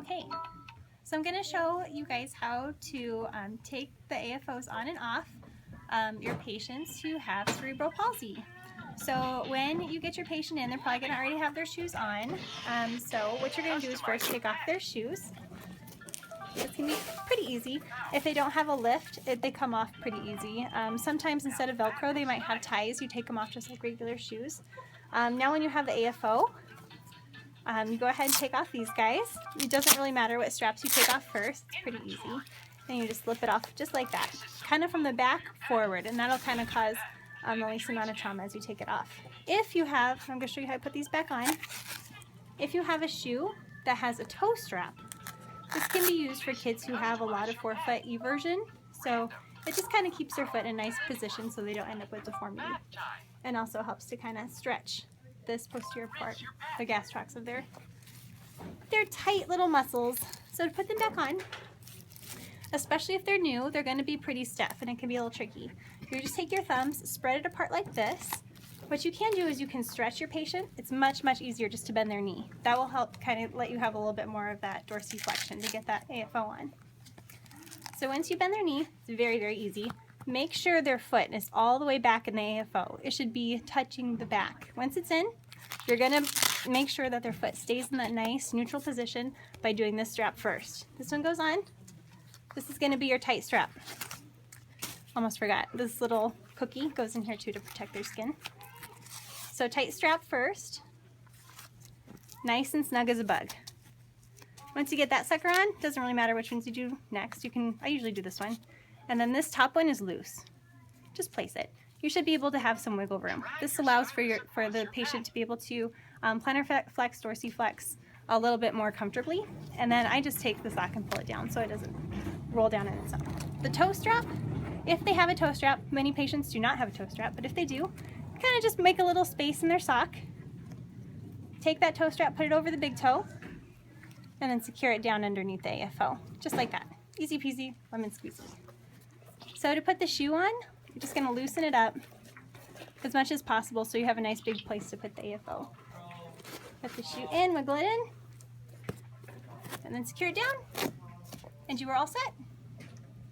Okay, so I'm going to show you guys how to take the AFOs on and off your patients who have cerebral palsy. So when you get your patient in, they're probably going to already have their shoes on. So what you're going to do is first take off their shoes. It's going to be pretty easy. If they don't have a lift, they come off pretty easy. Sometimes instead of Velcro, they might have ties. You take them off just like regular shoes. Now when you have the AFO, you go ahead and take off these guys. It doesn't really matter what straps you take off first. It's pretty easy. And you just slip it off just like that. Kind of from the back forward, and that'll kind of cause the least amount of trauma as you take it off. If you have, I'm going to show you how to put these back on. If you have a shoe that has a toe strap, this can be used for kids who have a lot of forefoot eversion. So it just kind of keeps their foot in a nice position so they don't end up with deformity. And also helps to kind of stretch this posterior part, the gastrocs of their tight little muscles. So to put them back on, especially if they're new, they're going to be pretty stiff and it can be a little tricky. You just take your thumbs, spread it apart like this. What you can do is you can stretch your patient. It's much, much easier just to bend their knee. That will help kind of let you have a little bit more of that dorsiflexion to get that AFO on. So once you bend their knee, it's very, very easy. Make sure their foot is all the way back in the AFO. It should be touching the back. Once it's in, you're going to make sure that their foot stays in that nice neutral position by doing this strap first. This one goes on. This is going to be your tight strap. Almost forgot. This little cookie goes in here too to protect their skin. So tight strap first. Nice and snug as a bug. Once you get that sucker on, doesn't really matter which ones you do next. I usually do this one. And then this top one is loose. Just place it. You should be able to have some wiggle room. This allows for the patient to be able to plantar flex, dorsiflex a little bit more comfortably. And then I just take the sock and pull it down so it doesn't roll down in itself. The toe strap, if they have a toe strap, many patients do not have a toe strap, but if they do, kind of just make a little space in their sock. Take that toe strap, put it over the big toe, and then secure it down underneath the AFO. Just like that. Easy peasy, lemon squeezy. So to put the shoe on, you're just going to loosen it up as much as possible so you have a nice big place to put the AFO. Put the shoe in, wiggle it in, and then secure it down, and you are all set.